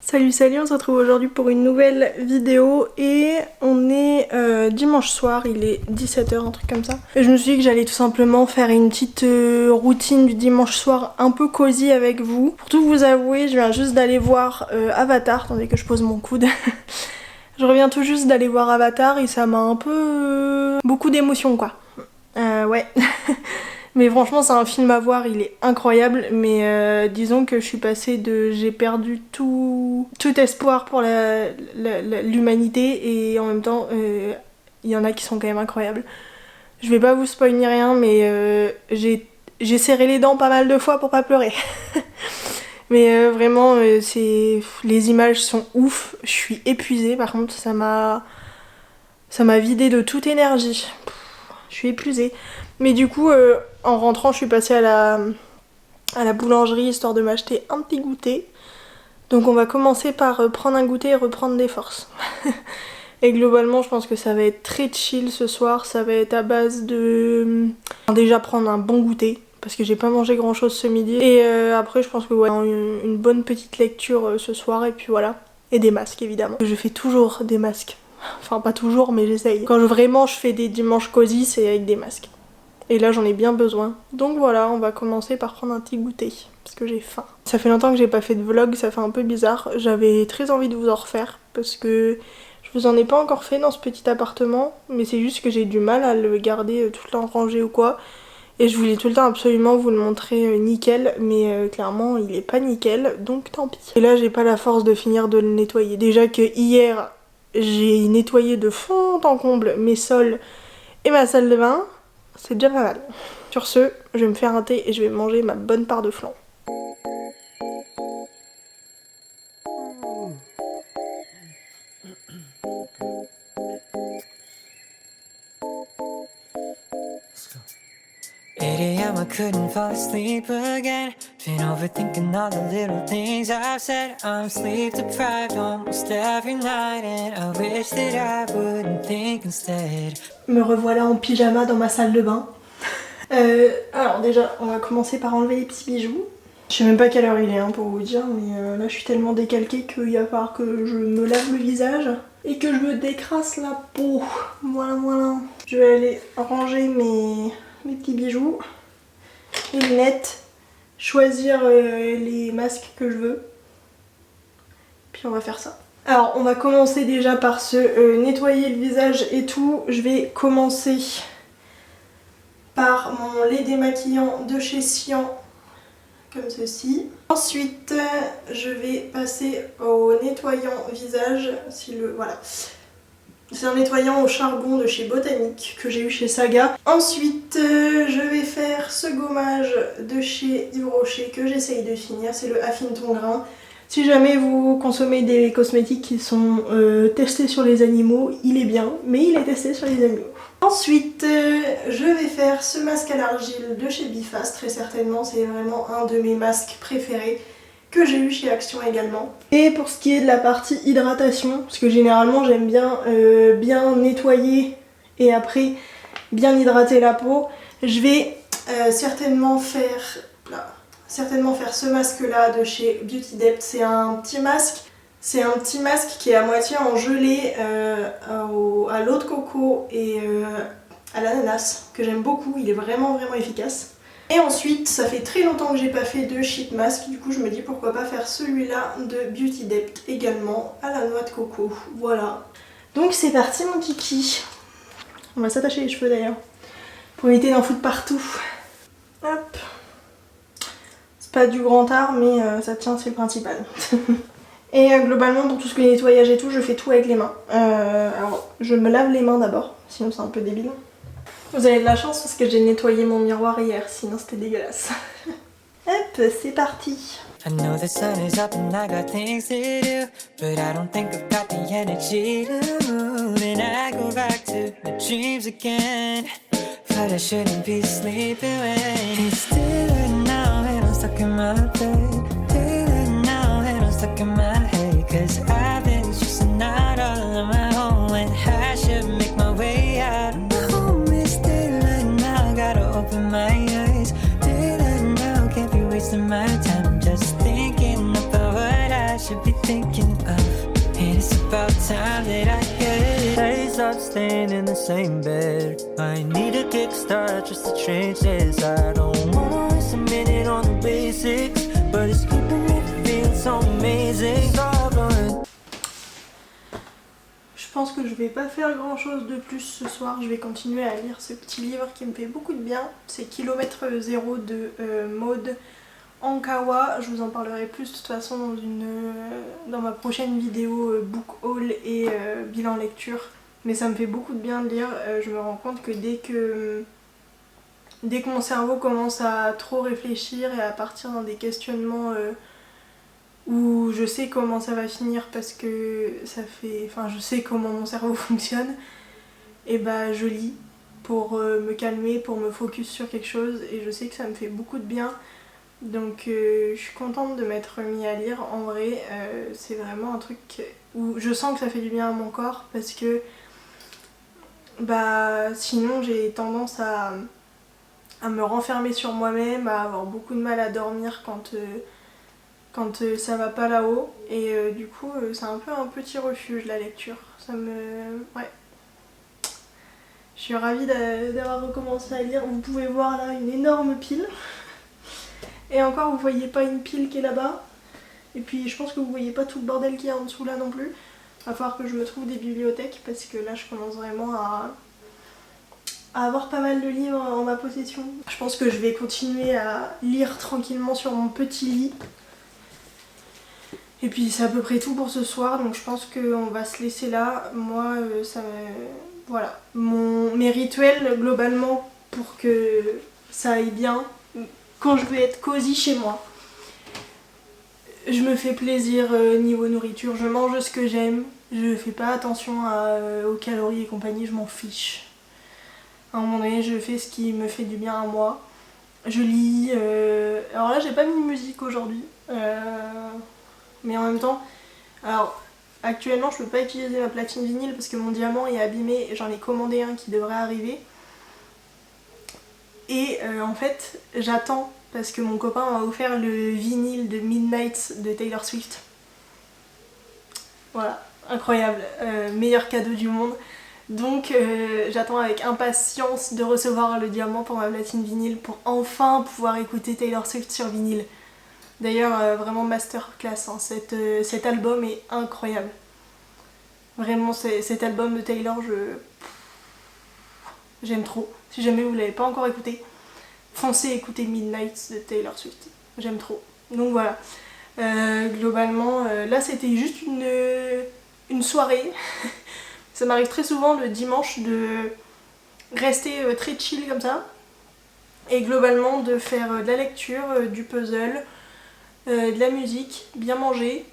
Salut salut, on se retrouve aujourd'hui pour une nouvelle vidéo et on est dimanche soir, il est 17h, un truc comme ça. Et je me suis dit que j'allais tout simplement faire une petite routine du dimanche soir un peu cosy avec vous. Pour tout vous avouer, je viens juste d'aller voir Avatar, attendez que je pose mon coude. Je reviens tout juste d'aller voir Avatar et ça m'a un peu... beaucoup d'émotions quoi. Ouais. Mais franchement c'est un film à voir, il est incroyable, mais disons que je suis passée de... j'ai perdu tout espoir pour l'humanité et en même temps il y en a qui sont quand même incroyables. Je vais pas vous spoiler rien mais j'ai serré les dents pas mal de fois pour pas pleurer. Mais vraiment les images sont ouf, je suis épuisée par contre ça m'a vidé de toute énergie. Je suis épuisée. Mais du coup, en rentrant, je suis passée à la boulangerie histoire de m'acheter un petit goûter. Donc on va commencer par prendre un goûter et reprendre des forces. Et globalement, je pense que ça va être très chill ce soir. Ça va être à base de... déjà prendre un bon goûter, parce que j'ai pas mangé grand chose ce midi. Et après, je pense que ouais, une bonne petite lecture ce soir, et puis voilà. Et des masques, évidemment. Je fais toujours des masques. Enfin, pas toujours, mais j'essaye. Quand vraiment je fais des dimanches cosy, c'est avec des masques. Et là j'en ai bien besoin. Donc voilà, on va commencer par prendre un petit goûter, parce que j'ai faim. Ça fait longtemps que j'ai pas fait de vlog, ça fait un peu bizarre. J'avais très envie de vous en refaire, parce que je vous en ai pas encore fait dans ce petit appartement, mais c'est juste que j'ai du mal à le garder tout le temps rangé ou quoi. Et je voulais tout le temps absolument vous le montrer nickel, mais clairement il est pas nickel, donc tant pis. Et là j'ai pas la force de finir de le nettoyer. Déjà que hier j'ai nettoyé de fond en comble mes sols et ma salle de bain. C'est déjà pas mal. Sur ce, je vais me faire un thé et je vais manger ma bonne part de flan. I couldn't fall asleep again. Been overthinking all the little things I've said. I'm sleep deprived almost every night, and I wish that I wouldn't think instead. Me revoilà en pyjama dans ma salle de bain. Alors déjà, on va commencer par enlever les petits bijoux. Je sais même pas quelle heure il est pour vous dire, mais là je suis tellement décalquée qu'il va falloir que je me lave le visage et que je me décrasse la peau. Voilà, voilà. Je vais aller ranger mes petits bijoux, les lunettes, choisir les masques que je veux. Puis on va faire ça. Alors on va commencer déjà par se nettoyer le visage et tout. Je vais commencer par mon lait démaquillant de chez Sian, comme ceci. Ensuite, je vais passer au nettoyant visage. Voilà. C'est un nettoyant au charbon de chez Botanique que j'ai eu chez Saga. Ensuite, je vais faire ce gommage de chez Yves Rocher que j'essaye de finir. C'est le Affine ton grain. Si jamais vous consommez des cosmétiques qui sont testés sur les animaux, il est bien, mais il est testé sur les animaux. Ensuite, je vais faire ce masque à l'argile de chez Bifast, très certainement, c'est vraiment un de mes masques préférés que j'ai eu chez Action également. Et pour ce qui est de la partie hydratation, parce que généralement j'aime bien bien nettoyer et après bien hydrater la peau, je vais certainement faire ce masque là de chez Beauty Depth. C'est un petit masque. C'est un petit masque qui est à moitié en gelée à l'eau de coco et à l'ananas, que j'aime beaucoup, il est vraiment vraiment efficace. Et ensuite, ça fait très longtemps que j'ai pas fait de sheet mask, du coup je me dis pourquoi pas faire celui-là de Beauty Depth également à la noix de coco. Voilà. Donc c'est parti mon kiki. On va s'attacher les cheveux d'ailleurs, pour éviter d'en foutre partout. Hop. C'est pas du grand art mais ça tient, c'est le principal. Et globalement pour tout ce qui est nettoyage et tout, je fais tout avec les mains. Alors je me lave les mains d'abord, sinon c'est un peu débile. Vous avez de la chance parce que j'ai nettoyé mon miroir hier, sinon c'était dégueulasse. Hop, c'est parti. I know the sun is up and I got things to do, but I don't think I've got the energy to move. And I go back to my dreams again, but I shouldn't be sleeping when it's daylight now and I'm stuck in my bed. Daylight now and I'm stuck in my head, 'cause I've been stressing out all on my own when I should make my way out. Open my eyes, daylight now, can't be wasting my time just thinking about what I should be thinking. thinking of, and it's about time that I get it. Days up staying in the same bed, I need a kickstart just to change this. I don't wanna waste a minute on the basics, but it's keeping me feeling so amazing. Je pense que je vais pas faire grand chose de plus ce soir, je vais continuer à lire ce petit livre qui me fait beaucoup de bien. C'est Kilomètre Zéro de Maud Ankawa. Je vous en parlerai plus de toute façon dans ma prochaine vidéo book haul et bilan lecture. Mais ça me fait beaucoup de bien de lire. Je me rends compte que dès que mon cerveau commence à trop réfléchir et à partir dans des questionnements où je sais comment ça va finir parce que je sais comment mon cerveau fonctionne, et bah je lis pour me calmer, pour me focus sur quelque chose, et je sais que ça me fait beaucoup de bien. Donc je suis contente de m'être mis à lire. En vrai c'est vraiment un truc où je sens que ça fait du bien à mon corps, parce que sinon j'ai tendance à me renfermer sur moi-même, à avoir beaucoup de mal à dormir quand ça va pas là-haut, et du coup c'est un peu un petit refuge la lecture. Ouais. Je suis ravie d'avoir recommencé à lire. Vous pouvez voir là une énorme pile. Et encore vous voyez pas une pile qui est là-bas. Et puis je pense que vous voyez pas tout le bordel qu'il y a en dessous là non plus. Va falloir que je me trouve des bibliothèques, parce que là je commence vraiment à avoir pas mal de livres en ma possession. Je pense que je vais continuer à lire tranquillement sur mon petit lit. Et puis c'est à peu près tout pour ce soir, donc je pense qu'on va se laisser là. Moi, voilà. Mes rituels, globalement, pour que ça aille bien, quand je vais être cosy chez moi, je me fais plaisir niveau nourriture, je mange ce que j'aime, je fais pas attention aux calories et compagnie, je m'en fiche. À un moment donné, je fais ce qui me fait du bien à moi. Je lis, alors là j'ai pas mis de musique aujourd'hui. Mais en même temps, alors actuellement je peux pas utiliser ma platine vinyle parce que mon diamant est abîmé et j'en ai commandé un qui devrait arriver. Et en fait j'attends parce que mon copain m'a offert le vinyle de Midnight de Taylor Swift. Voilà, incroyable, meilleur cadeau du monde. Donc j'attends avec impatience de recevoir le diamant pour ma platine vinyle pour enfin pouvoir écouter Taylor Swift sur vinyle. D'ailleurs vraiment masterclass, hein. Cet album est incroyable. Vraiment cet album de Taylor, j'aime trop. Si jamais vous l'avez pas encore écouté, foncez écouter Midnight de Taylor Swift. J'aime trop. Donc voilà. Globalement, là c'était juste une soirée. Ça m'arrive très souvent le dimanche de rester très chill comme ça. Et globalement de faire de la lecture, du puzzle, de la musique, bien manger,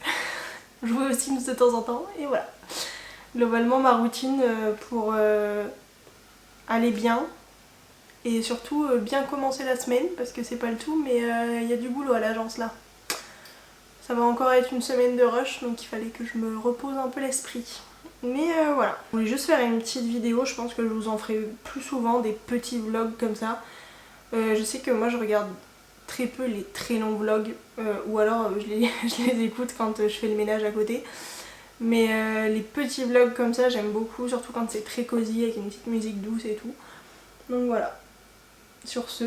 jouer aux Sims de temps en temps, et voilà. Globalement ma routine pour aller bien, et surtout bien commencer la semaine, parce que c'est pas le tout, mais il y a du boulot à l'agence là. Ça va encore être une semaine de rush, donc il fallait que je me repose un peu l'esprit. Mais voilà. Je voulais juste faire une petite vidéo, je pense que je vous en ferai plus souvent, des petits vlogs comme ça. Je sais que moi je regarde très peu les très longs vlogs, ou alors je les écoute quand je fais le ménage à côté. Mais les petits vlogs comme ça j'aime beaucoup, surtout quand c'est très cosy avec une petite musique douce et tout. Donc voilà. Sur ce,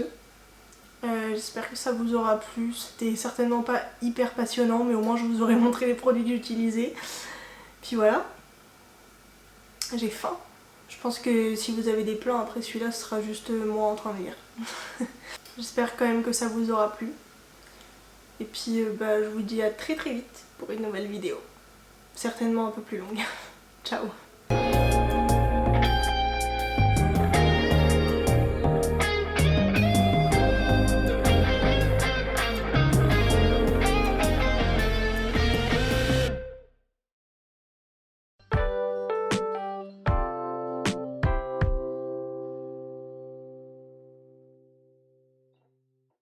j'espère que ça vous aura plu. C'était certainement pas hyper passionnant, mais au moins je vous aurais montré les produits que j'utilisais. Puis voilà. J'ai faim. Je pense que si vous avez des plans après celui-là, ce sera juste moi en train de lire. J'espère quand même que ça vous aura plu. Et puis je vous dis à très vite pour une nouvelle vidéo. Certainement un peu plus longue. Ciao.